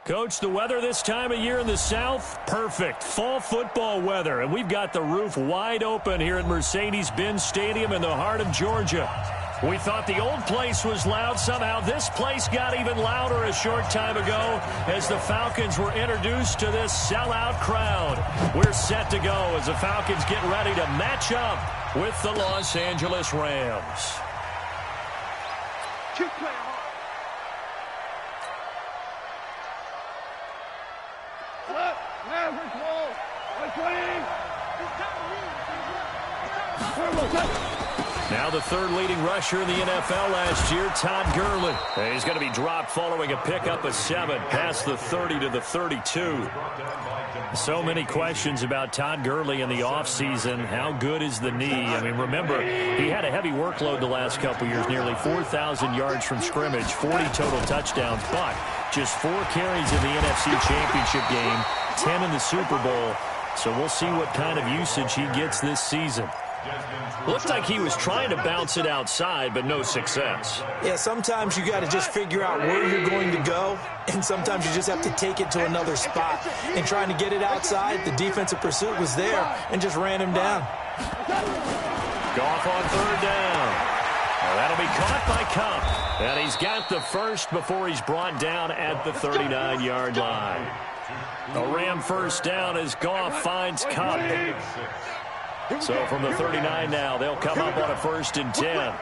Coach, the weather this time of year in the South, perfect. Fall football weather, and we've got the roof wide open here at Mercedes-Benz Stadium in the heart of Georgia. We thought the old place was loud. Somehow this place got even louder a short time ago as the Falcons were introduced to this sellout crowd. We're set to go as the Falcons get ready to match up with the Los Angeles Rams. Now the third leading rusher in the NFL last year, Todd Gurley. He's going to be dropped following a pickup of 7 past the 30 to the 32. So many questions about Todd Gurley in the offseason. How good is the knee? I mean, remember, he had a heavy workload the last couple years, nearly 4,000 yards from scrimmage, 40 total touchdowns, but just 4 carries in the NFC Championship game, 10 in the Super Bowl. So we'll see what kind of usage he gets this season. Looked like he was trying to bounce it outside, but no success. Yeah, sometimes you got to just figure out where you're going to go, and sometimes you just have to take it to another spot. And trying to get it outside, the defensive pursuit was there and just ran him down. Goff on third down. Well, that'll be caught by Kupp. And he's got the first before he's brought down at the 39-yard line. A Ram first down as Goff finds Kupp. So from the 39 now, they'll come up on a 1st and 10.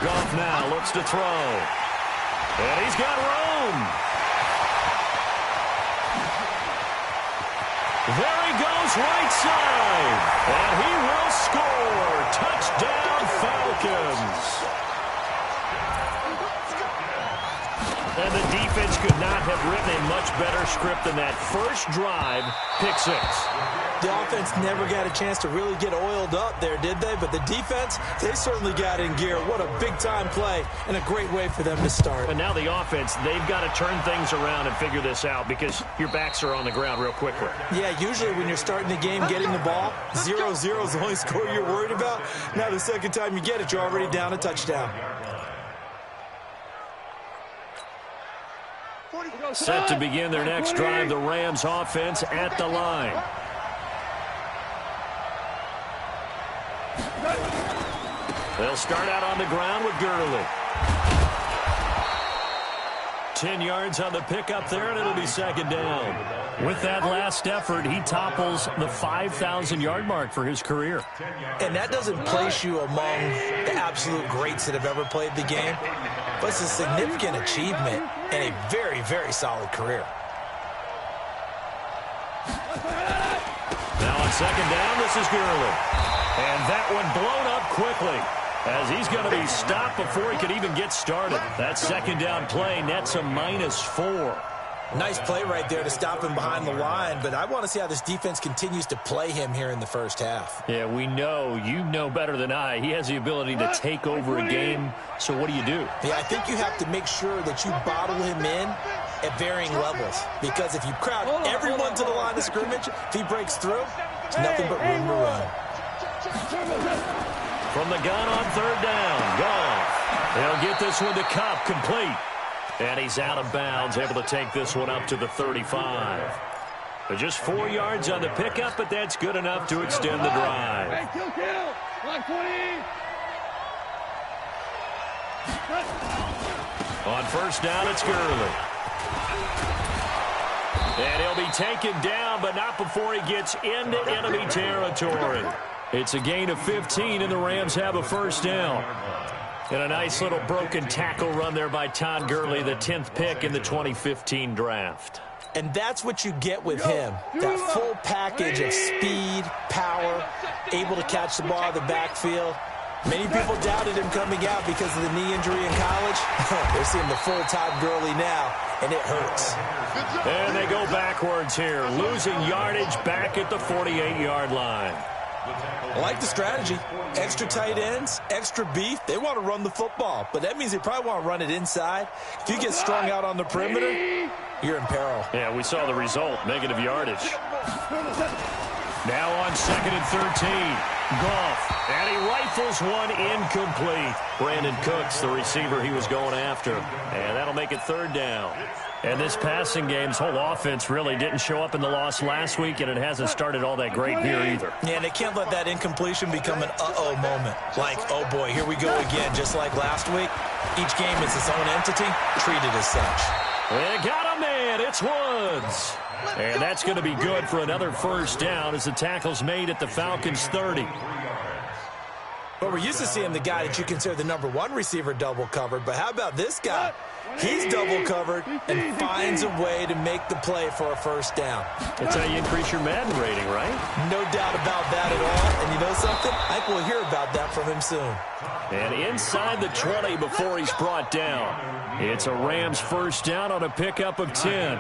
Goff now looks to throw. And he's got room. There he goes right side. And he will score. Touchdown Falcons. And the defense could not have written a much better script than that. First drive, pick 6. The offense never got a chance to really get oiled up there, did they? But the defense, they certainly got in gear. What a big-time play and a great way for them to start. And now the offense, they've got to turn things around and figure this out because your backs are on the ground real quickly. Yeah, usually when you're starting the game, getting the ball, 0-0 is the only score you're worried about. Now the second time you get it, you're already down a touchdown. Set to begin their next drive, the Rams offense at the line. They'll start out on the ground with Gurley. 10 yards on the pickup there, and it'll be 2nd down. With that last effort, he topples the 5,000-yard mark for his career. And that doesn't place you among the absolute greats that have ever played the game, but it's a significant achievement and a very, very solid career. Now on 2nd down, this is Gurley. And that one blown up quickly as he's going to be stopped before he could even get started. That 2nd down play nets a -4. Nice play right there to stop him behind the line, but I want to see how this defense continues to play him here in the first half. Yeah, we know. You know better than I. He has the ability to take over a game, so what do you do? Yeah, I think you have to make sure that you bottle him in at varying levels, because if you crowd everyone to the line of scrimmage, if he breaks through, it's nothing but room to run. From the gun on 3rd down, Goff. They'll get this one to Kupp, complete. And he's out of bounds, able to take this one up to the 35. But just 4 yards on the pickup, but that's good enough to extend the drive. On 1st down, it's Gurley. And he'll be taken down, but not before he gets into enemy territory. It's a gain of 15, and the Rams have a 1st down. And a nice little broken tackle run there by Todd Gurley, the 10th pick in the 2015 draft. And that's what you get with him, that full package of speed, power, able to catch the ball out of the backfield. Many people doubted him coming out because of the knee injury in college. They're seeing the full Todd Gurley now, and it hurts. And they go backwards here, losing yardage back at the 48-yard line. I like the strategy. Extra tight ends, extra beef. They want to run the football, but that means they probably want to run it inside. If you get strung out on the perimeter, you're in peril. Yeah, we saw the result, negative yardage. Now on 2nd and 13, Goff. And he rifles one incomplete. Brandon Cooks, the receiver he was going after. And that'll make it 3rd down. And this passing game's whole offense really didn't show up in the loss last week, and it hasn't started all that great here either. Yeah, and they can't let that incompletion become an uh-oh moment. Like, oh boy, here we go again, just like last week. Each game is its own entity, treated as such. They got a man. It's Woods. And that's going to be good for another 1st down as the tackle's made at the Falcons' 30. But we're used to seeing the guy that you consider the #1 receiver double covered. But how about this guy? He's double covered and finds a way to make the play for a 1st down. That's how you increase your Madden rating, right? No doubt about that at all. And you know something? I think we'll hear about that from him soon. And inside the 20 before he's brought down. It's a Rams 1st down on a pickup of 10.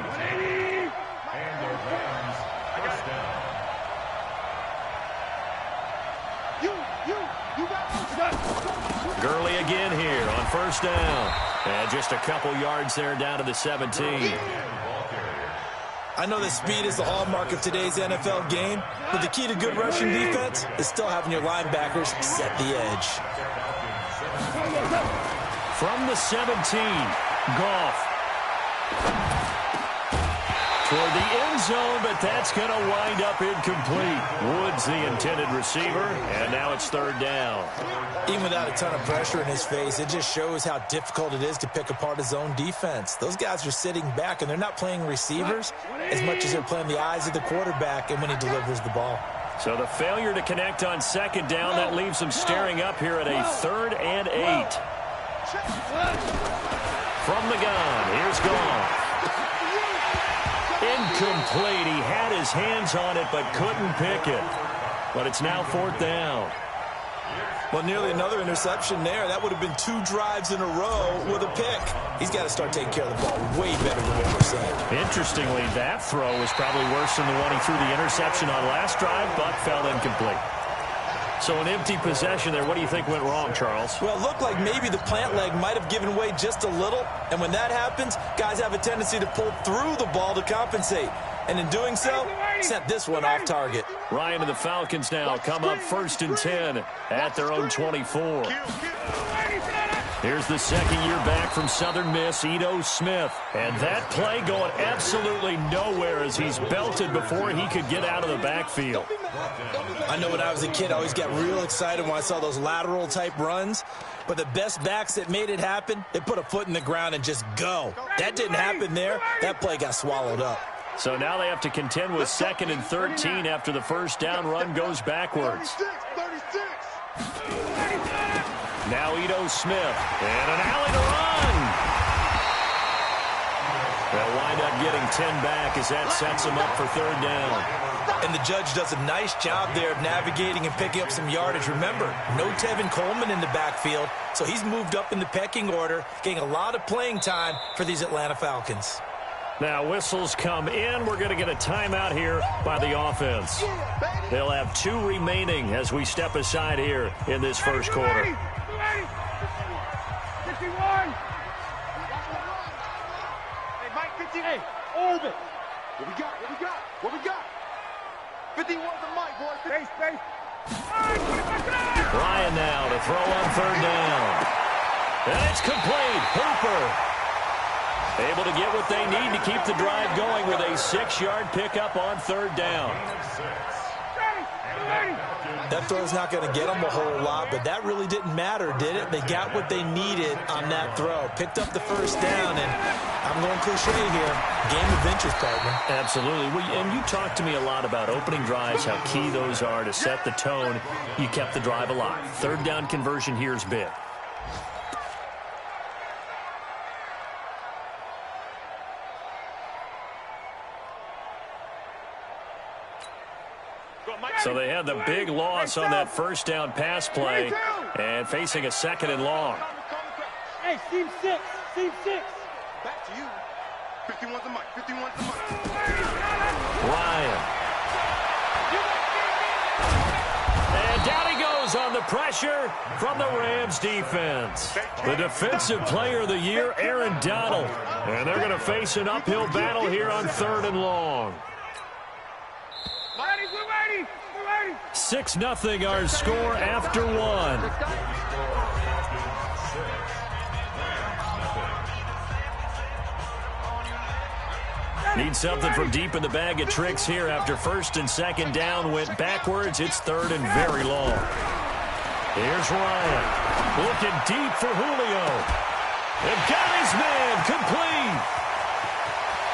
Gurley again here on 1st down. And just a couple yards there down to the 17. I know that speed is the hallmark of today's NFL game, but the key to good rushing defense is still having your linebackers set the edge. From the 17, Goff. Toward the end zone, but that's going to wind up incomplete. Woods, the intended receiver, and now it's 3rd down. Even without a ton of pressure in his face, it just shows how difficult it is to pick apart his own defense. Those guys are sitting back, and they're not playing receivers as much as they're playing the eyes of the quarterback and when he delivers the ball. So the failure to connect on 2nd down, that leaves them staring up here at a 3rd and 8. From the gun, here's Goff. Incomplete. He had his hands on it but couldn't pick it. But it's now 4th down. Well, nearly another interception there. That would have been 2 drives in a row with a pick. He's got to start taking care of the ball way better than what we're saying. Interestingly, that throw was probably worse than the one he threw the interception on last drive, but fell incomplete. So an empty possession there. What do you think went wrong, Charles? Well, it looked like maybe the plant leg might have given way just a little. And when that happens, guys have a tendency to pull through the ball to compensate. And in doing so, sent this one off target. Ryan and the Falcons now come up 1st and 10 at their own 24. Here's the 2nd year back from Southern Miss, Ito Smith. And that play going absolutely nowhere as he's belted before he could get out of the backfield. I know when I was a kid, I always got real excited when I saw those lateral type runs. But the best backs that made it happen, they put a foot in the ground and just go. That didn't happen there. That play got swallowed up. So now they have to contend with 2nd and 13 after the 1st down run goes backwards. Now Ito Smith, and an alley to run. They'll wind up getting 10 back as that sets them up for 3rd down. And the judge does a nice job there of navigating and picking up some yardage. Remember, no Tevin Coleman in the backfield, so he's moved up in the pecking order, getting a lot of playing time for these Atlanta Falcons. Now whistles come in. We're going to get a timeout here by the offense. They'll have 2 remaining as we step aside here in this 1st quarter. 51. Hey, Mike, 50. Hey, orbit. What we got? What we got? What we got? 51 to Mike, boy. Space. Ryan now to throw on 3rd down. And it's complete. Hooper able to get what they need to keep the drive going with a 6-yard pickup on 3rd down. That throw's not going to get them a whole lot, but that really didn't matter, did it? They got what they needed on that throw. Picked up the 1st down, and I'm going cliche here. Game of inches, partner. Absolutely. And you talked to me a lot about opening drives, how key those are to set the tone. You kept the drive alive. 3rd down conversion here is big. So they had the big loss on that 1st down pass play and facing a 2nd and long. Hey, team 6. Back to you. 51 to Mike. 51 to Mike. Ryan. And down he goes on the pressure from the Rams defense. The defensive player of the year, Aaron Donald. And they're going to face an uphill battle here on 3rd and long. 6-0 our score after one. Need something from deep in the bag of tricks here after first and second down went backwards. It's third and very long. Here's Ryan. Looking deep for Julio. They've got his man complete.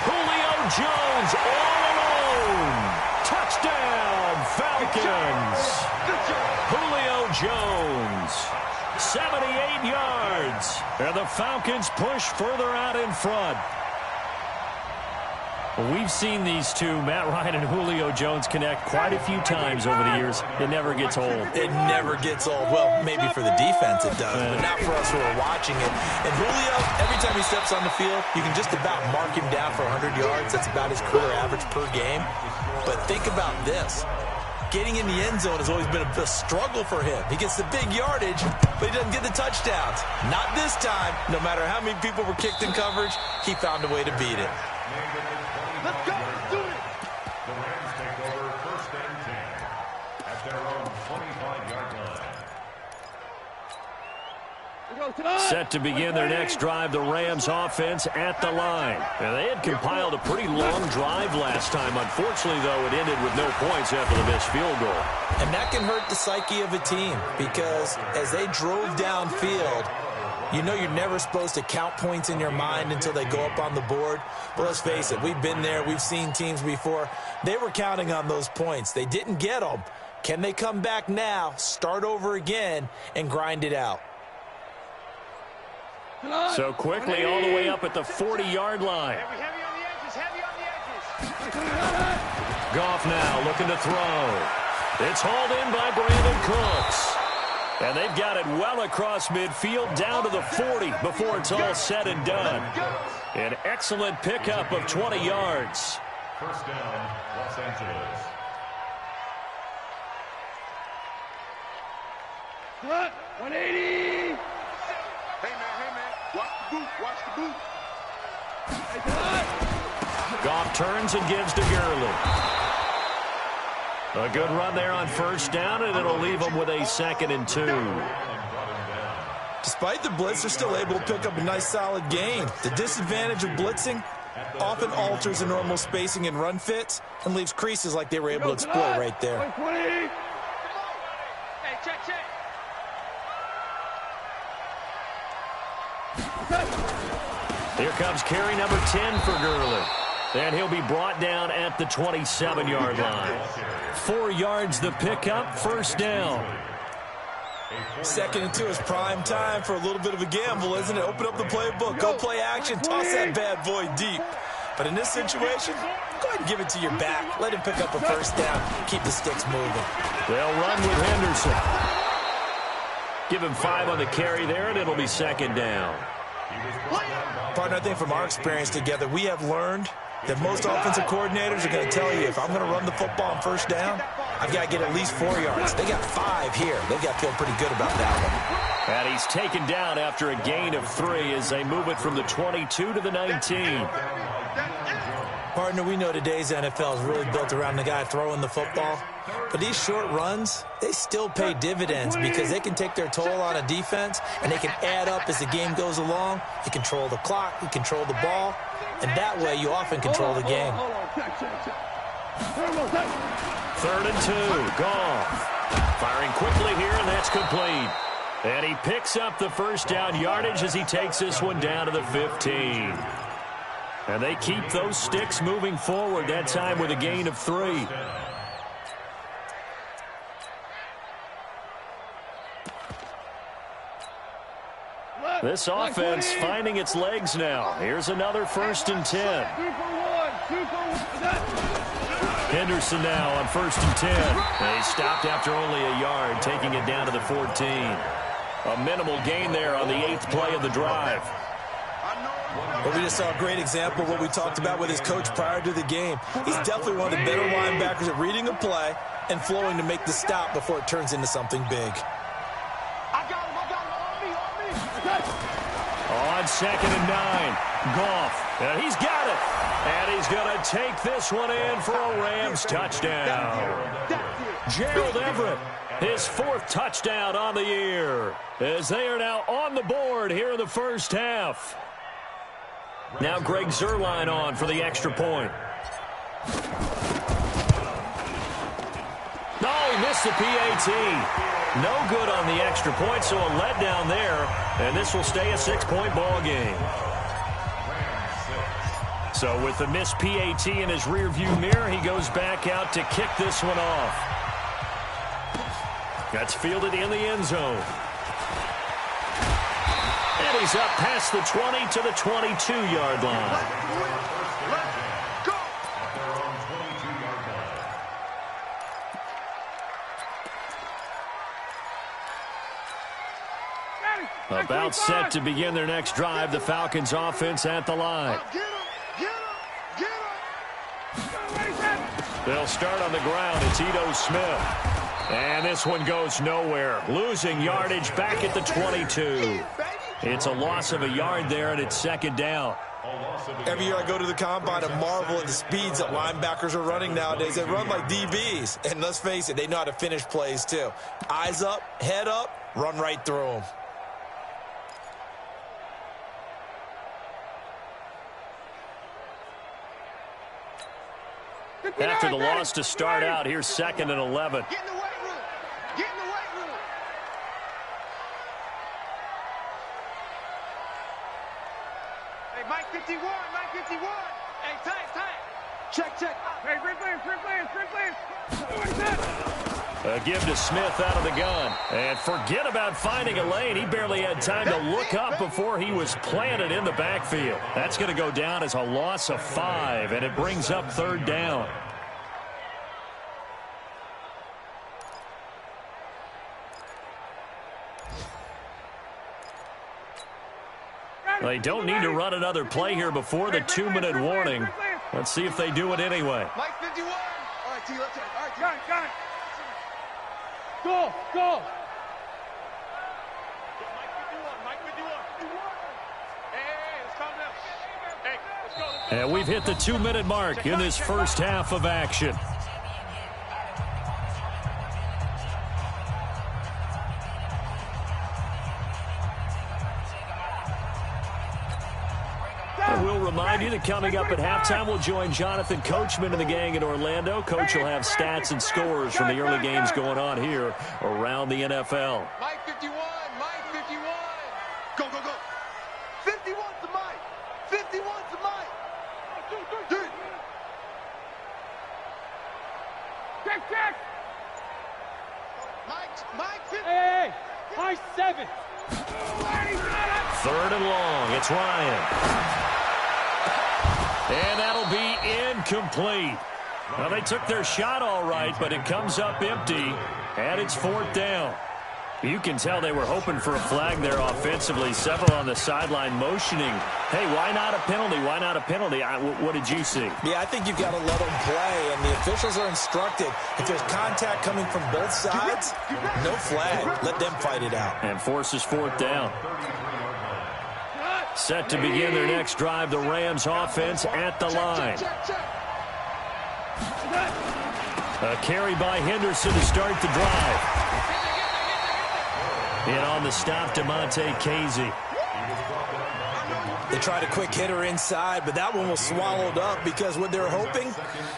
Julio Jones all alone. Touchdown, Falcons. Julio Jones, 78 yards. And the Falcons push further out in front. We've seen these two, Matt Ryan and Julio Jones, connect quite a few times over the years. It never gets old. It never gets old. Well, maybe for the defense it does, but not for us who are watching it. And Julio, every time he steps on the field, you can just about mark him down for 100 yards. That's about his career average per game. But think about this. Getting in the end zone has always been a struggle for him. He gets the big yardage, but he doesn't get the touchdowns. Not this time. No matter how many people were kicked in coverage, he found a way to beat it. Let's go. Let's do it. The Rams take over first and 10 at their own 25-yard line. Set to begin their next drive, the Rams offense at the line. Now, they had compiled a pretty long drive last time. Unfortunately, though, it ended with no points after the missed field goal. And that can hurt the psyche of a team because as they drove downfield, you know you're never supposed to count points in your mind until they go up on the board. But let's face it, we've been there. We've seen teams before. They were counting on those points. They didn't get them. Can they come back now, start over again, and grind it out? So quickly all the way up at the 40-yard line. Heavy on the edges. Heavy on the edges. Goff now looking to throw. It's hauled in by Brandon Cooks. And they've got it well across midfield down to the 40 before it's all said and done. An excellent pickup of 20 yards. First down, Los Angeles. Cut. 180. Hey, man. Watch the boot. Watch the boot. Goff turns and gives to Gurley. A good run there on first down, and it'll leave them with a 2nd and 2. Despite the blitz, they're still able to pick up a nice, solid gain. The disadvantage of blitzing often alters the normal spacing and run fits and leaves creases like they were able to exploit right there. Hey, check. Here comes carry number 10 for Gurley. And he'll be brought down at the 27-yard line. 4 yards the pickup, first down. 2nd and 2 is prime time for a little bit of a gamble, isn't it? Open up the playbook, go play action, toss that bad boy deep. But in this situation, go ahead and give it to your back. Let him pick up a first down, keep the sticks moving. They'll run with Henderson. Give him 5 on the carry there, and it'll be 2nd down. Partner, I think from our experience together, we have learned that most offensive coordinators are going to tell you, if I'm going to run the football on first down, I've got to get at least 4 yards. They got 5 here. They've got to feel pretty good about that one. And he's taken down after a gain of 3 as they move it from the 22 to the 19. Partner, we know today's NFL is really built around the guy throwing the football. But these short runs, they still pay dividends because they can take their toll on a defense and they can add up as the game goes along. You control the clock, you control the ball, and that way you often control the game. 3rd and 2, Goff. Firing quickly here, and that's complete. And he picks up the first down yardage as he takes this one down to the 15. And they keep those sticks moving forward, that time with a gain of 3. This offense finding its legs now. Here's another 1st and 10. Henderson now on 1st and 10. And he stopped after only a yard, taking it down to the 14. A minimal gain there on the 8th play of the drive. But we just saw a great example of what we talked about with his coach prior to the game. He's definitely one of the better linebackers at reading a play and flowing to make the stop before it turns into something big. On 2nd and 9, Goff, and he's got it. And he's going to take this one in for a Rams touchdown. Gerald Everett, his 4th touchdown on the year, as they are now on the board here in the first half. Now Greg Zuerlein on for the extra point. Oh, he missed the PAT. No good on the extra point, so a letdown there, and this will stay a 6-point ball game. So with the missed PAT in his rearview mirror, he goes back out to kick this one off. That's fielded in the end zone. And he's up past the 20 to the 22-yard line. About set to begin their next drive, the Falcons offense at the line. They'll start on the ground. It's Ito Smith. And this one goes nowhere. Losing yardage back at the 22. It's a loss of a yard there, and it's 2nd down. Every year I go to the combine and marvel at the speeds that linebackers are running nowadays. They run like DBs. And let's face it, they know how to finish plays too. Eyes up, head up, run right through them. After the loss to start out, here's 2nd and 11. Get in the weight room. Get in the weight room. Hey, Mike 51, Mike 51. Hey, tight. Check. Hey, free players. A give to Smith out of the gun. And forget about finding a lane. He barely had time to look up before he was planted in the backfield. That's going to go down as a loss of 5, and it brings up 3rd down. They don't need to run another play here before the 2-minute warning. Let's see if they do it anyway. Mike 51. All right, T, let's all right, T. Got it. Go. Mike 51. Hey, let's calm down. Hey, let's go. And we've hit the 2-minute mark in this first half of action. And we'll remind you that coming up at halftime, we'll join Jonathan Coachman and the gang in Orlando. Coach will have stats and scores from the early games going on here around the NFL. Mike 51. Go. 51's the Mike. 51's the Mike. Dude. Check. Mike 50. Hey, Mike 7. 3rd and long. It's Ryan. And that'll be incomplete. Well, they took their shot all right, but it comes up empty, and it's 4th down. You can tell they were hoping for a flag there offensively. Several on the sideline motioning, hey, why not a penalty? Why not a penalty? What did you see? Yeah, I think you've got to let them play, and the officials are instructed. If there's contact coming from both sides, no flag. Let them fight it out. And forces 4th down. Set to begin their next drive, the Rams offense at the line. A carry by Henderson to start the drive. And on the stop, DeMonte Casey. They tried a quick hitter inside, but that one was swallowed up because what they're hoping,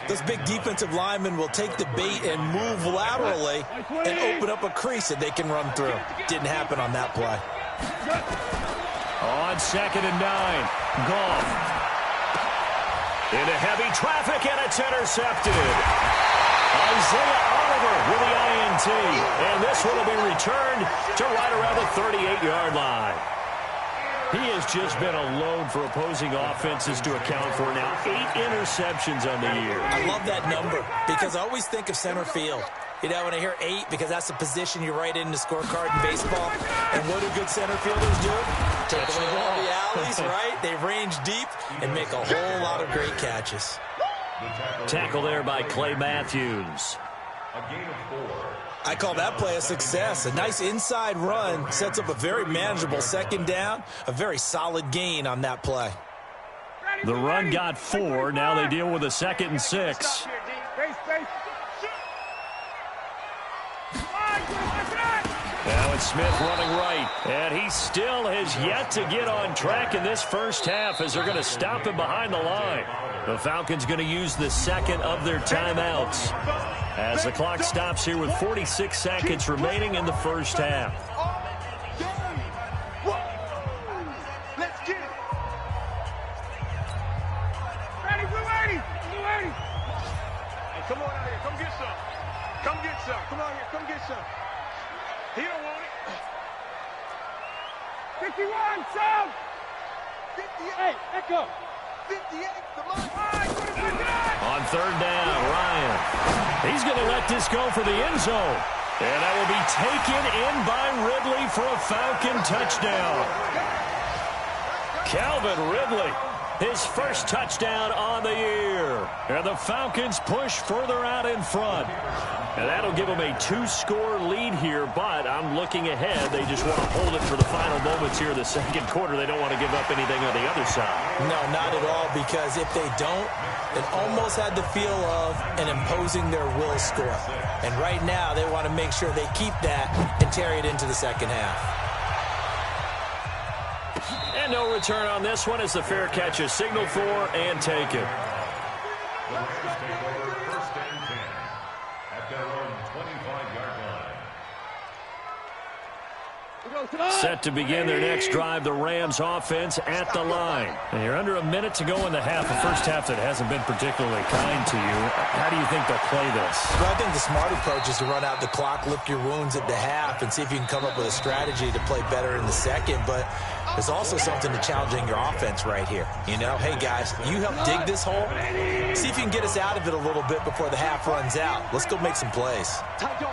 those big defensive linemen will take the bait and move laterally and open up a crease that they can run through. Didn't happen on that play. On 2nd and 9, Goff. Into heavy traffic, and it's intercepted. Isaiah Oliver with the INT. And this one will be returned to right around the 38-yard line. He has just been a load for opposing offenses to account for now. 8 interceptions on the year. I love that number because I always think of center field. You know, when I hear 8, because that's the position you write in the scorecard in baseball. And what do good center fielders do? Take away all the alleys, right? They range deep and make a whole lot of great catches. Tackle there by Clay Matthews. A gain of 4. I call that play a success. A nice inside run sets up a very manageable 2nd down. A very solid gain on that play. The run got 4. Now they deal with a 2nd and 6. Smith running right. And he still has yet to get on track in this first half as they're going to stop him behind the line. The Falcons going to use the second of their timeouts as the clock stops here with 46 seconds remaining in the first half. Let's get it. Ready, we're ready. We're ready. Hey, come on out here. Come get some. Come get some. Come on here. Come get some. He don't want it. 51, Sam. 58. Echo. 58. Come on. On third down, Ryan. He's going to let this go for the end zone. And that will be taken in by Ridley for a Falcon touchdown. Calvin Ridley, his first touchdown on the year. And the Falcons push further out in front. And that'll give them a 2-score lead here, but I'm looking ahead. They just want to hold it for the final moments here in the second quarter. They don't want to give up anything on the other side. No, not at all, because if they don't, it almost had the feel of an imposing their will score. And right now, they want to make sure they keep that and carry it into the second half. And no return on this one as the fair catch is signaled for and taken. The Rams take over first and 10 at their own 25-yard line. Set to begin their next drive, the Rams offense at the line. And you're under a minute to go in the half, the first half that hasn't been particularly kind to you. How do you think they'll play this? Well, I think the smart approach is to run out the clock, lick your wounds at the half, and see if you can come up with a strategy to play better in the second. But there's also something to challenging your offense right here. You know, hey, guys, you help dig this hole. See if you can get us out of it a little bit before the half runs out. Let's go make some plays. Tight dog.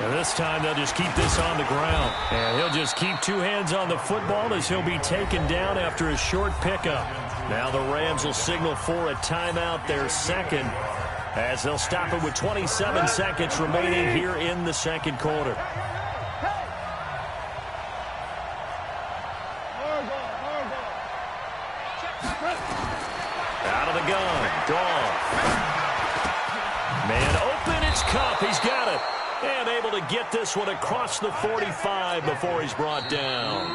And this time they'll just keep this on the ground. And he'll just keep two hands on the football as he'll be taken down after a short pickup. Now the Rams will signal for a timeout, their second, as they'll stop it with 27 seconds remaining here in the second quarter. Out of the gun, Goff. Man open, it's Kupp. He's got it. And able to get this one across the 45 before he's brought down.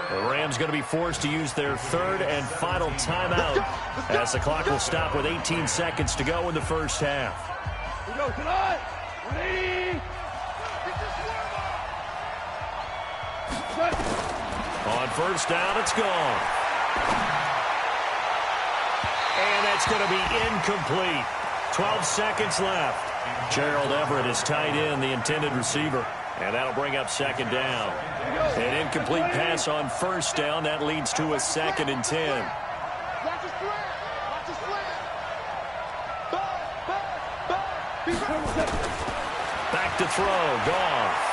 The Rams going to be forced to use their third and final timeout as the clock will stop with 18 seconds to go in the first half. We go tonight. Ready. On first down, it's gone. And that's going to be incomplete. 12 seconds left. Gerald Everett is tight end, the intended receiver. And that'll bring up second down. An incomplete pass on first down. That leads to a 2nd and 10. Watch his slant. Watch his slant. Back to throw. Goff.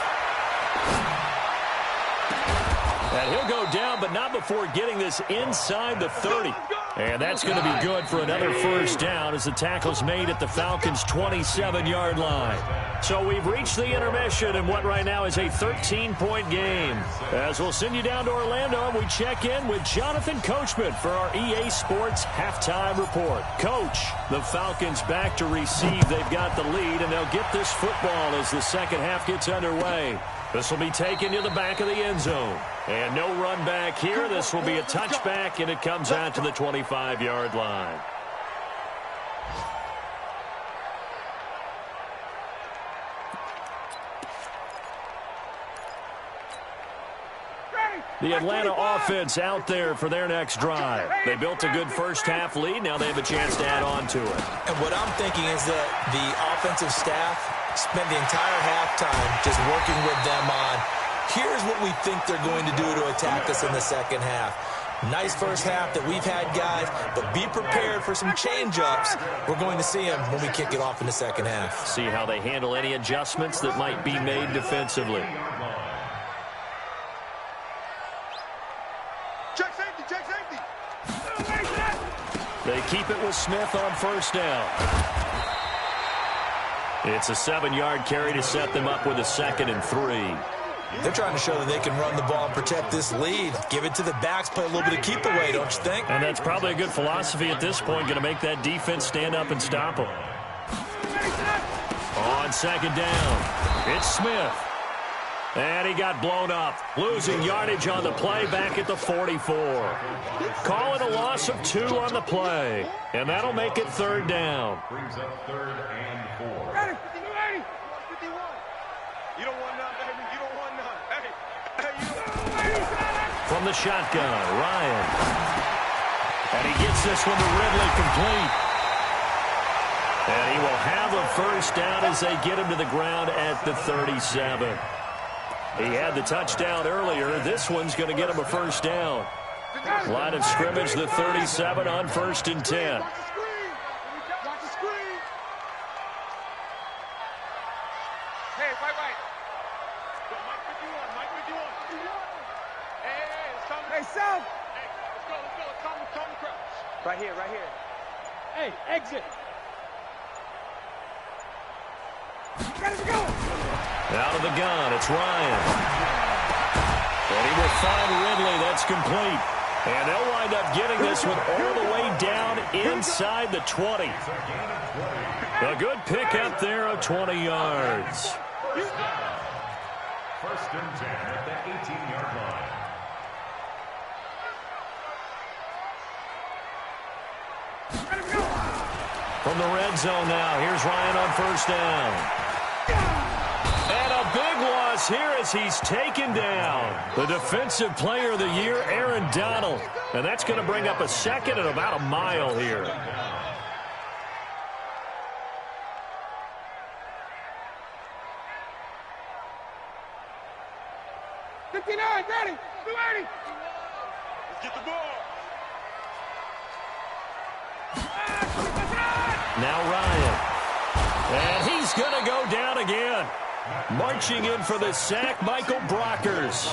And he'll go down, but not before getting this inside the 30. And that's going to be good for another first down as the tackle's made at the Falcons' 27-yard line. So we've reached the intermission in what right now is a 13-point game. As we'll send you down to Orlando, and we check in with Jonathan Coachman for our EA Sports Halftime Report. Coach, the Falcons back to receive. They've got the lead, and they'll get this football as the second half gets underway. This will be taken to the back of the end zone. And no run back here. This will be a touchback, and it comes out to the 25-yard line. The Atlanta offense out there for their next drive. They built a good first-half lead. Now they have a chance to add on to it. And what I'm thinking is that the offensive staff spent the entire halftime just working with them on, here's what we think they're going to do to attack us in the second half. Nice first half that we've had, guys, but be prepared for some change-ups. We're going to see them when we kick it off in the second half. See how they handle any adjustments that might be made defensively. Check safety. Check safety. They keep it with Smith on first down. It's a 7-yard carry to set them up with a 2nd and 3. They're trying to show that they can run the ball and protect this lead. Give it to the backs, play a little bit of keep away, don't you think? And that's probably a good philosophy at this point, going to make that defense stand up and stop them. on second down. It's Smith. And he got blown up, losing yardage on the play back at the 44. Call it a loss of 2 on the play, and that'll make it third down. Brings up 3rd and 4. Ready, 51. You don't want none, baby. You don't want none. Hey, you don't. From the shotgun, Ryan. And he gets this one to Ridley complete. And he will have a first down as they get him to the ground at the 37. He had the touchdown earlier. This one's going to get him a first down. Line of scrimmage, the 37 on 1st and 10. Watch the screen. Hey, right. Mike 51. Hey, it's time. Hey, Sam. Hey, let's go. It's time to crouch. Right here. Hey, exit. Let's go. Out of the gun, it's Ryan. And he will find Ridley. That's complete. And they'll wind up getting this one all the way down inside the 20. A good pickup there of 20 yards. 1st and 10 at the 18-yard line. From the red zone now, here's Ryan on 1st down. And a big loss here as he's taken down. The defensive player of the year, Aaron Donald. And that's going to bring up a second and about a mile here. Ready. 280. Let's get the ball. Now Ryan. And he's going to go down again. Marching in for the sack, Michael Brockers.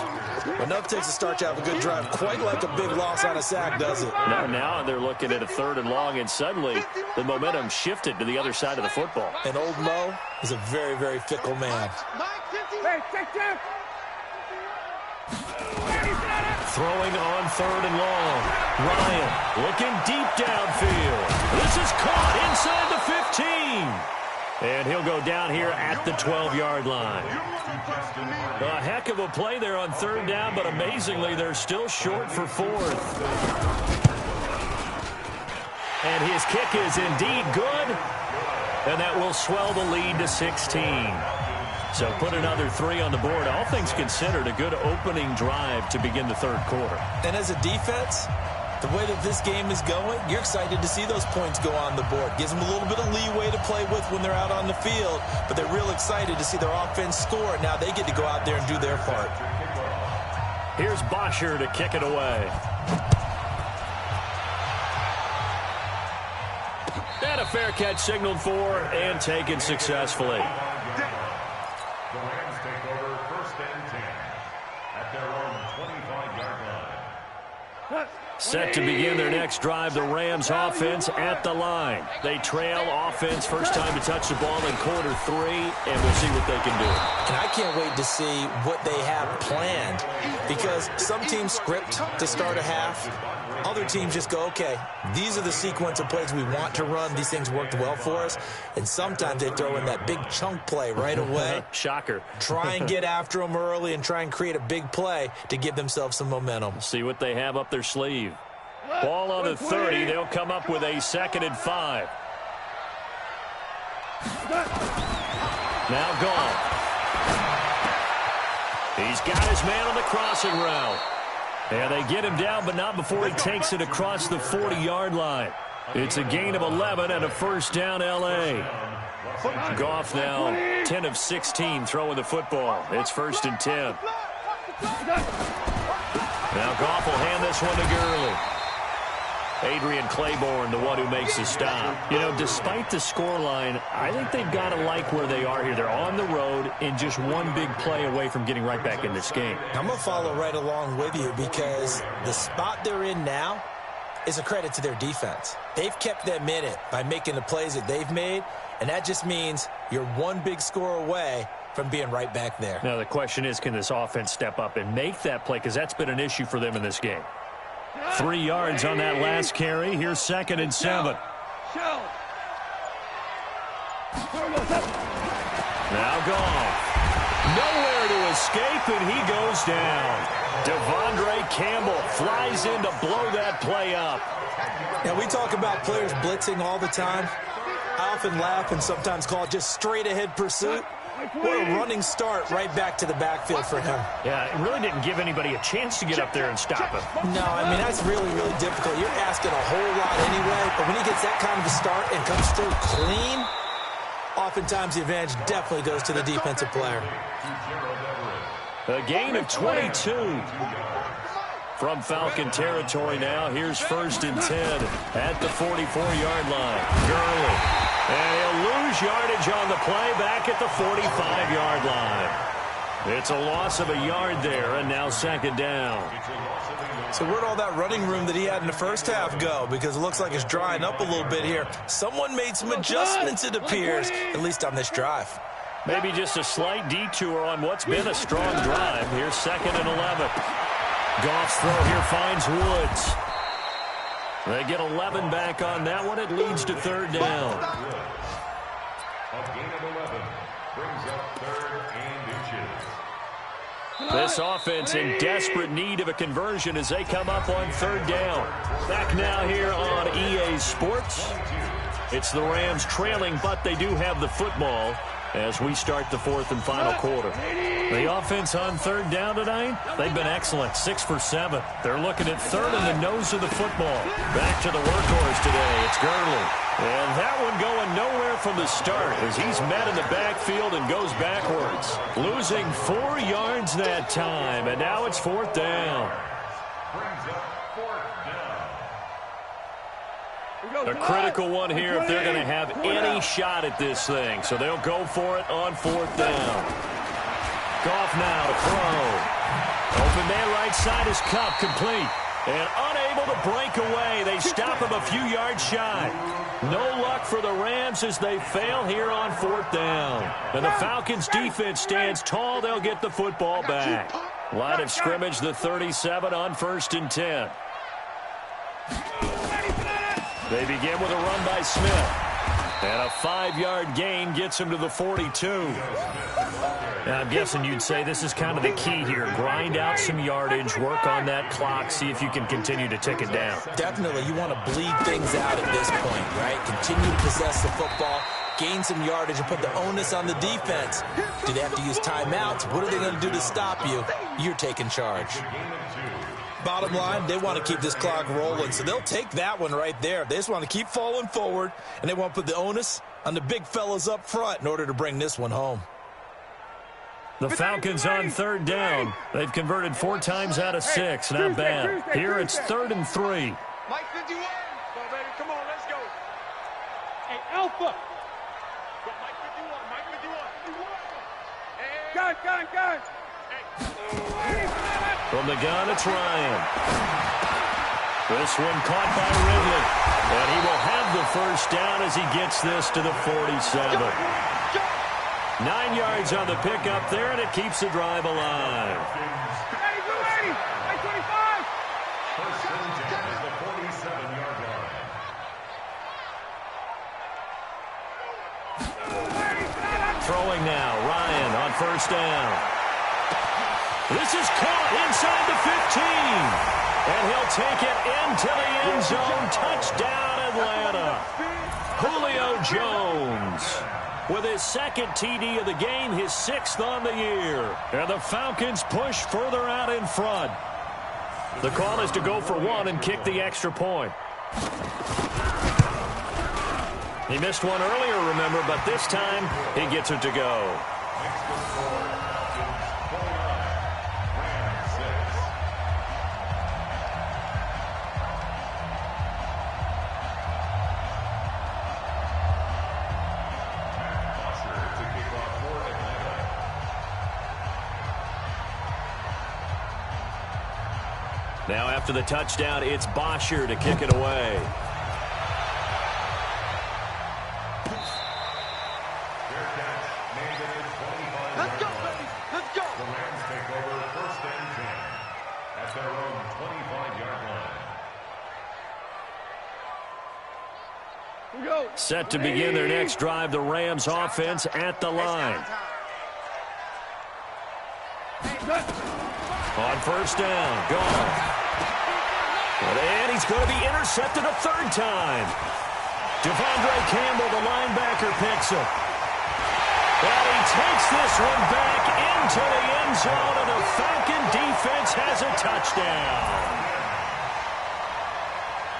Enough takes to start you have a good drive. Quite like a big loss on a sack, does it? Now they're looking at a 3rd and long, and suddenly the momentum shifted to the other side of the football. And old Mo is a very, very fickle man. Hey, take that. Throwing on 3rd and long. Ryan looking deep downfield. This is caught inside the 15. And he'll go down here at the 12-yard line. A heck of a play there on 3rd down, but amazingly, they're still short for 4th. And his kick is indeed good. And that will swell the lead to 16. So put another 3 on the board. All things considered, a good opening drive to begin the 3rd quarter. And as a defense, the way that this game is going, you're excited to see those points go on the board. Gives them a little bit of leeway to play with when they're out on the field, but they're real excited to see their offense score. Now they get to go out there and do their part. Here's Bosher to kick it away. And a fair catch signaled for and taken successfully. The Rams take over 1st and 10 at their own 25-yard line. Set to begin their next drive, the Rams offense at the line. They trail offense, first time to touch the ball in quarter 3, and we'll see what they can do. And I can't wait to see what they have planned, because some teams script to start a half. Other teams just go, okay, these are the sequence of plays we want to run. These things worked well for us. And sometimes they throw in that big chunk play right away. Shocker. Try and get after them early and try and create a big play to give themselves some momentum. See what they have up their sleeve. Ball on the 30. They'll come up with a 2nd and 5. Now Goff. He's got his man on the crossing route. And they get him down, but not before he takes it across the 40-yard line. It's a gain of 11 and a first down, L.A. Goff now 10 of 16 throwing the football. It's 1st and 10. Now Goff will hand this one to Gurley. Adrian Claiborne, the one who makes the stop. You know, despite the scoreline, I think they've got to like where they are here. They're on the road and just one big play away from getting right back in this game. I'm going to follow right along with you because the spot they're in now is a credit to their defense. They've kept them in it by making the plays that they've made, and that just means you're one big score away from being right back there. Now, the question is, can this offense step up and make that play? Because that's been an issue for them in this game. 3 yards on that last carry. Here's 2nd and 7. Now Goff. Nowhere to escape, and he goes down. Devondre Campbell flies in to blow that play up. Now, we talk about players blitzing all the time. I often laugh and sometimes call it just straight-ahead pursuit. What a running start right back to the backfield for him. Yeah, it really didn't give anybody a chance to get up there and stop him. No, I mean, that's really, really difficult. You're asking a whole lot anyway, but when he gets that kind of a start and comes through clean, oftentimes the advantage definitely goes to the defensive player. A gain of 22 from Falcon territory now. Here's 1st and 10 at the 44-yard line. Gurley. And he'll lose yardage on the play back at the 45-yard line. It's a loss of a yard there, and now 2nd down. So where'd all that running room that he had in the first half go? Because it looks like it's drying up a little bit here. Someone made some adjustments, it appears, at least on this drive. Maybe just a slight detour on what's been a strong drive. Here's 2nd and 11. Goff's throw here finds Woods. They get 11 back on that one. It leads to 3rd down. A gain of 11 brings up 3rd and inches. This offense in desperate need of a conversion as they come up on 3rd down. Back now here on EA Sports. It's the Rams trailing, but they do have the football as we start the 4th and final quarter. The offense on 3rd down tonight, they've been excellent, 6 for 7. They're looking at 3rd in the nose of the football. Back to the workhorse today, it's Gurley. And that one going nowhere from the start as he's met in the backfield and goes backwards. Losing 4 yards that time, and now it's 4th down. Brings up 4th down. A critical one here if they're going to have any shot at this thing. So they'll go for it on 4th down. Goff now to throw. Open man right side is Cup, complete. And unable to break away. They stop him a few yards shy. No luck for the Rams as they fail here on 4th down. And the Falcons defense stands tall. They'll get the football back. Line of scrimmage, the 37 on 1st and 10. They begin with a run by Smith. And a 5-yard gain gets him to the 42. Now, I'm guessing you'd say this is kind of the key here. Grind out some yardage, work on that clock, see if you can continue to tick it down. Definitely, you want to bleed things out at this point, right? Continue to possess the football, gain some yardage, and put the onus on the defense. Do they have to use timeouts? What are they going to do to stop you? You're taking charge. Bottom line, they want to keep this clock rolling, so they'll take that one right there. They just want to keep falling forward, and they want to put the onus on the big fellas up front in order to bring this one home. The Falcons on 3rd down. They've converted 4 times out of 6. Not bad. Here it's 3rd and 3. Mike 51. Go, baby. Come on, let's go. Hey, Alpha. Go, Mike 51. Mike 51. Hey. Gun. Hey. From the gun, it's Ryan. This one caught by Ridley. And he will have the 1st down as he gets this to the 47. 9 yards on the pickup there, and it keeps the drive alive. Hey, go ready. Hey, 25. 1st and 10 is the 47-yard line. Throwing now, Ryan on 1st down. This is caught inside the 15. And he'll take it into the end zone. Touchdown, Atlanta. Julio Jones with his 2nd TD of the game, his 6th on the year. And the Falcons push further out in front. The call is to go for 1 and kick the extra point. He missed one earlier, remember, but this time he gets it to go. Now after the touchdown, it's Bosher to kick it away. Let's go, baby. Let's go. The Rams take over 1st and 10 at their own 25-yard line. We go. Set to begin their next drive, the Rams offense at the line. On first down, gone. And he's going to be intercepted a third time. Devondre Campbell, the linebacker, picks him. And he takes this one back into the end zone, and the Falcon defense has a touchdown.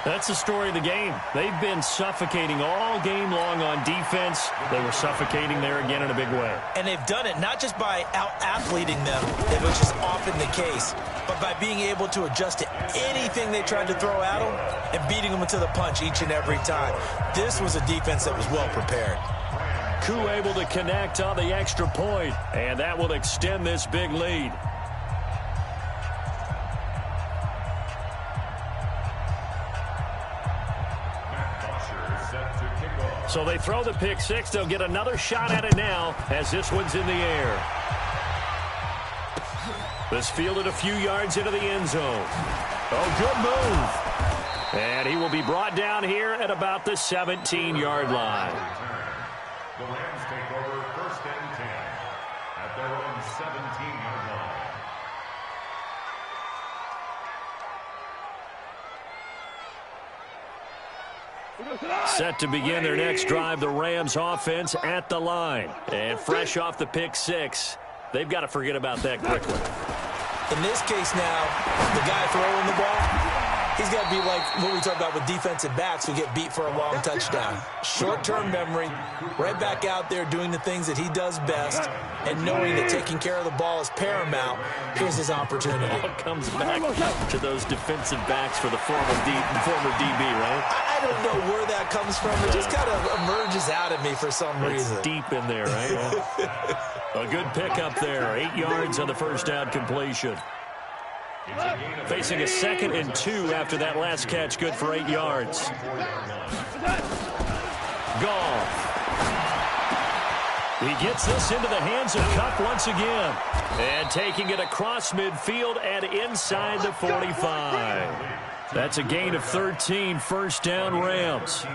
That's the story of the game. They've been suffocating all game long on defense. They were suffocating there again in a big way. And they've done it not just by out-athleting them, which is often the case, but by being able to adjust to anything they tried to throw at them and beating them to the punch each and every time. This was a defense that was well prepared. Koo able to connect on the extra point, and that will extend this big lead. So they throw the pick six. They'll get another shot at it now as this one's in the air. This fielded a few yards into the end zone. Oh, good move. And he will be brought down here at about the 17-yard line. The Rams take over first and 10 at their own 17-yard line. Set to begin their next drive, the Rams offense at the line. And fresh off the pick six, they've got to forget about that quickly. In this case now, the guy throwing the ball, he's got to be like what we talk about with defensive backs who get beat for a long touchdown. Short-term memory, right back out there doing the things that he does best, and knowing that taking care of the ball is paramount. Here's his opportunity. It all comes back to those defensive backs for the former DB, right? I don't know where that comes from. It just kind of emerges out of me for some reason. It's deep in there, right? A good pickup there. 8 yards on the first down completion. Facing a 2nd and 2 after that last catch, good for 8 yards. Goff. He gets this into the hands of Kupp once again. And taking it across midfield and inside the 45. That's a gain of 13, first down Rams.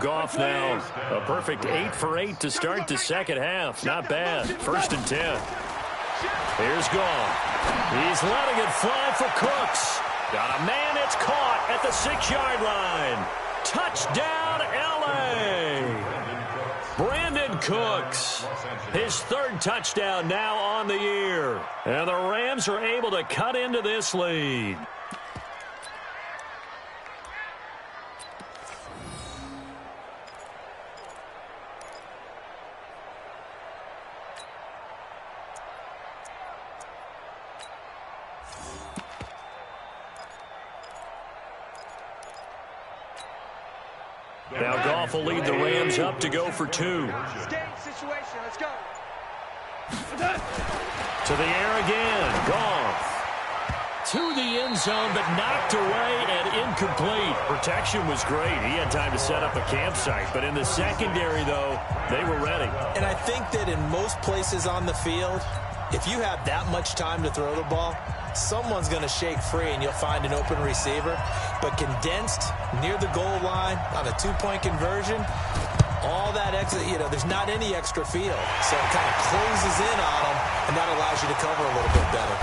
Goff now, a perfect 8 for 8 to start the second half. Not bad. 1st and 10. Here's Goff. He's letting it fly for Cooks. Got a man, it's caught at the 6-yard line. Touchdown, L.A. Brandon Cooks. His 3rd touchdown now on the year. And the Rams are able to cut into this lead. Now Goff will lead the Rams up to go for 2. Situation, let's go. To the air again. Goff. To the end zone, but knocked away and incomplete. Protection was great. He had time to set up a campsite. But in the secondary, though, they were ready. And I think that in most places on the field, if you have that much time to throw the ball, someone's going to shake free and you'll find an open receiver. But condensed near the goal line on a 2-point conversion, all that extra, there's not any extra field. So it kind of closes in on them, and that allows you to cover a little bit better.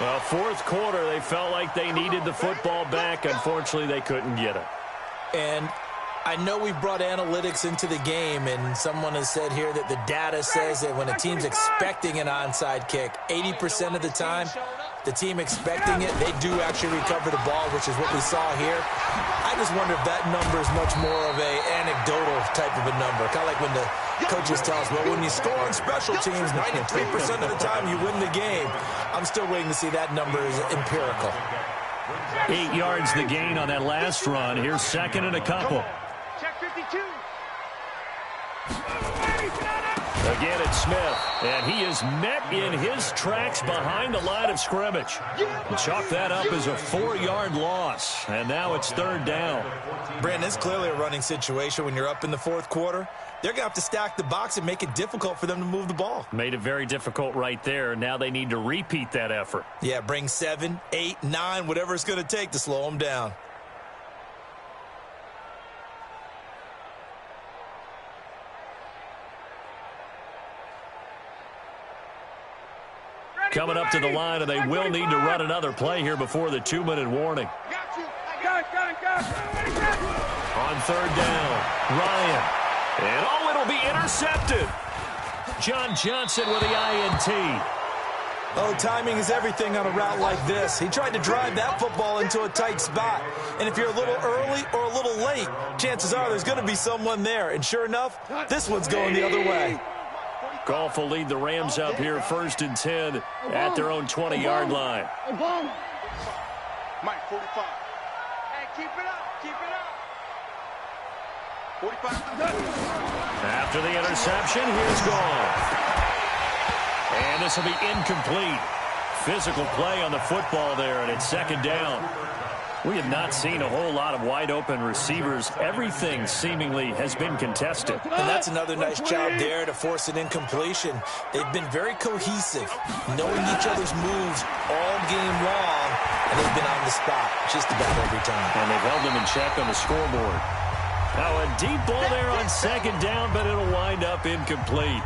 Well, 4th quarter, they felt like they needed the football back. Unfortunately, they couldn't get it. And I know we've brought analytics into the game, and someone has said here that the data says that when a team's expecting an onside kick, 80% of the time, the team expecting it, they do actually recover the ball, which is what we saw here. I just wonder if that number is much more of a anecdotal type of a number. Kind of like when the coaches tell us, well, when you score on special teams, 93% of the time you win the game. I'm still waiting to see that number is empirical. 8 yards the gain on that last run. Here's 2nd and a couple. Check 52. Again, it's Smith, and he is met in his tracks behind the line of scrimmage. Chalk that up as a 4-yard loss, and now it's 3rd down. Brandon, it's clearly a running situation when you're up in the 4th quarter. They're going to have to stack the box and make it difficult for them to move the ball. Made it very difficult right there. Now they need to repeat that effort. Yeah, bring 7, 8, 9, whatever it's going to take to slow them down. coming up to the line, and they will need to run another play here before the 2-minute warning. On third down, Ryan. And it'll be intercepted. John Johnson with the INT. Oh, timing is everything on a route like this. He tried to drive that football into a tight spot. And if you're a little early or a little late, chances are there's going to be someone there. And sure enough, this one's going the other way. Goff will lead the Rams up here 1st and 10 at their own 20-yard line. Mike, 45. Hey, keep it up. Keep it up. 45. After the interception, here's Goff. And this will be incomplete. Physical play on the football there, and it's 2nd down. We have not seen a whole lot of wide-open receivers. Everything seemingly has been contested. And that's another nice job there to force an incompletion. They've been very cohesive, knowing each other's moves all game long, and they've been on the spot just about every time. And they've held them in check on the scoreboard. Now a deep ball there on 2nd down, but it'll wind up incomplete.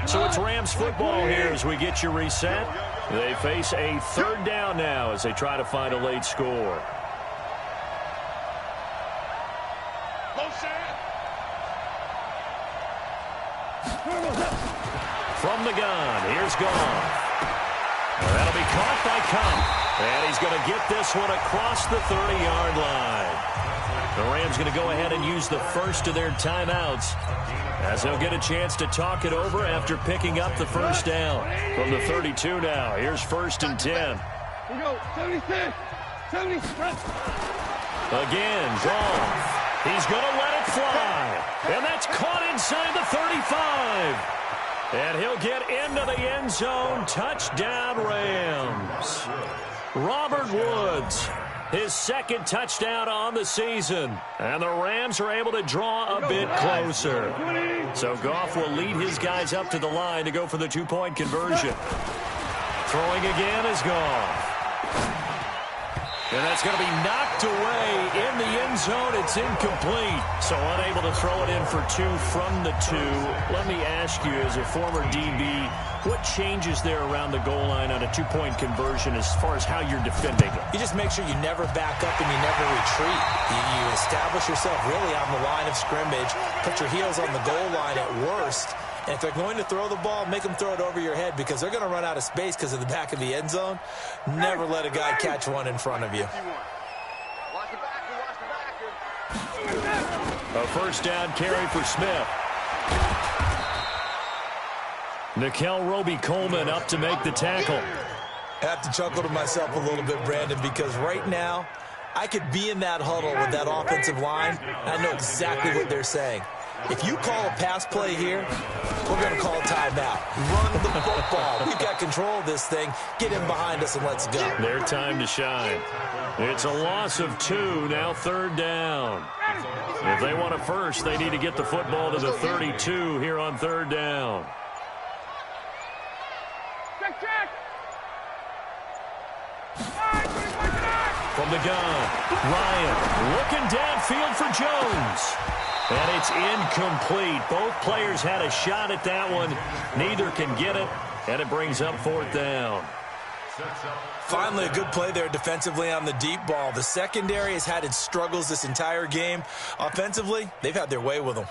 So it's Rams football here as we get you reset. They face a 3rd down now as they try to find a late score. From the gun, here's Goff. That'll be caught by Kupp. And he's going to get this one across the 30-yard line. The Rams going to go ahead and use the first of their timeouts, as they'll get a chance to talk it over after picking up the 1st down. From the 32 now, here's 1st and 10. Here we go, 76, 76. Again, Goff. He's going to let it fly. And that's caught inside the 35. And he'll get into the end zone. Touchdown, Rams. Robert Woods, his 2nd touchdown on the season. And the Rams are able to draw a bit closer. So Goff will lead his guys up to the line to go for the 2-point conversion. Throwing again is Goff. And that's going to be knocked away in the end zone. It's incomplete. So unable to throw it in for 2 from the 2. Let me ask you, as a former DB, what changes there around the goal line on a 2-point conversion as far as how you're defending it? You just make sure you never back up and you never retreat. You establish yourself really on the line of scrimmage, put your heels on the goal line at worst. And if they're going to throw the ball, make them throw it over your head, because they're going to run out of space because of the back of the end zone. Never let a guy catch one in front of you. A 1st down carry for Smith. Nickel Roby-Coleman up to make the tackle. I have to chuckle to myself a little bit, Brandon, because right now I could be in that huddle with that offensive line, and I know exactly what they're saying. If you call a pass play here, we're going to call a timeout. Run the football. We've got control of this thing. Get in behind us and let's go. Their time to shine. It's a loss of 2, now 3rd down. If they want a first, they need to get the football to the 32 here on 3rd down. From the gun, Ryan looking downfield for Jones. And it's incomplete. Both players had a shot at that one. Neither can get it, and it brings up 4th down. Finally, a good play there defensively on the deep ball. The secondary has had its struggles this entire game. Offensively, they've had their way with them.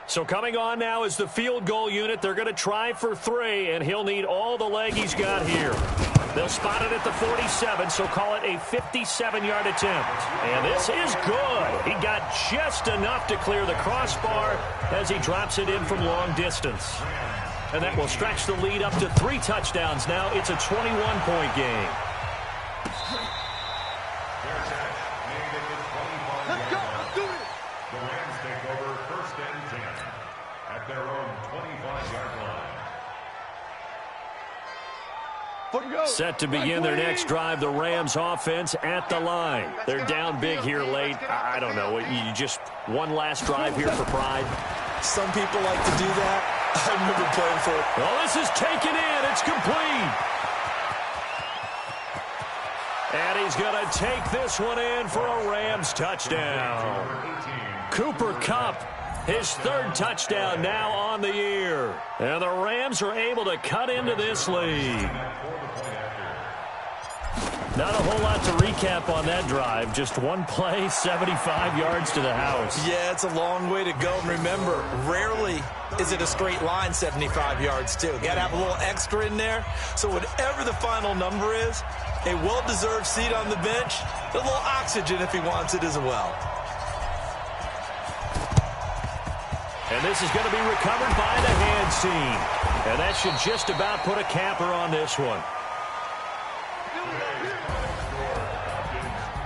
So coming on now is the field goal unit. They're going to try for 3, and he'll need all the leg he's got here. They'll spot it at the 47, so call it a 57-yard attempt. And this is good. He got just enough to clear the crossbar as he drops it in from long distance. And that will stretch the lead up to 3 touchdowns now. It's a 21-point game. Let's go. Let's do it. The Rams take over 1st and 10 at their own 25-yard line. Set to begin their next drive, the Rams offense at the line. They're down big here late. I don't know. You just one last drive here for pride. Some people like to do that. I remember playing for it. Well, this is taken in. It's complete. And he's going to take this one in for a Rams touchdown. Cooper Kupp, his third touchdown now on the year. And the Rams are able to cut into this lead. Not a whole lot to recap on that drive. Just one play, 75 yards to the house. Yeah, it's a long way to go. And remember, rarely is it a straight line 75 yards, too. Got to have a little extra in there. So whatever the final number is, a well-deserved seat on the bench, a little oxygen if he wants it as well. And this is going to be recovered by the hands team. And that should just about put a capper on this one.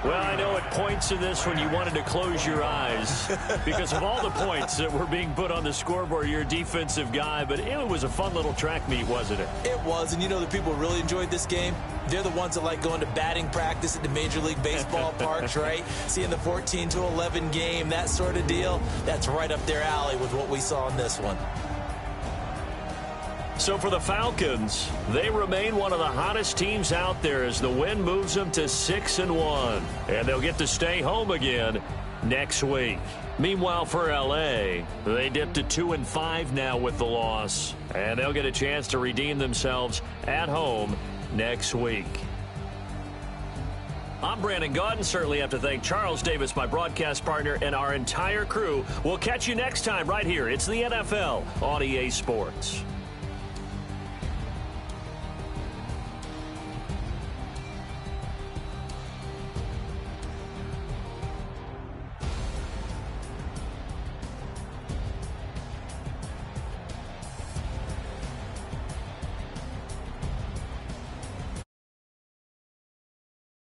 Well, I know at points in this one you wanted to close your eyes because of all the points that were being put on the scoreboard. You're a defensive guy, but it was a fun little track meet, wasn't it? It was, and you know the people who really enjoyed this game? They're the ones that like going to batting practice at the Major League Baseball parks, right? Seeing the 14-11 game, that sort of deal. That's right up their alley with what we saw in this one. So for the Falcons, they remain one of the hottest teams out there as the win moves them to 6-1. And they'll get to stay home again next week. Meanwhile, for L.A., they dipped to 2-5 now with the loss. And they'll get a chance to redeem themselves at home next week. I'm Brandon Gaudin. Certainly have to thank Charles Davis, my broadcast partner, and our entire crew. We'll catch you next time right here. It's the NFL on EA Sports.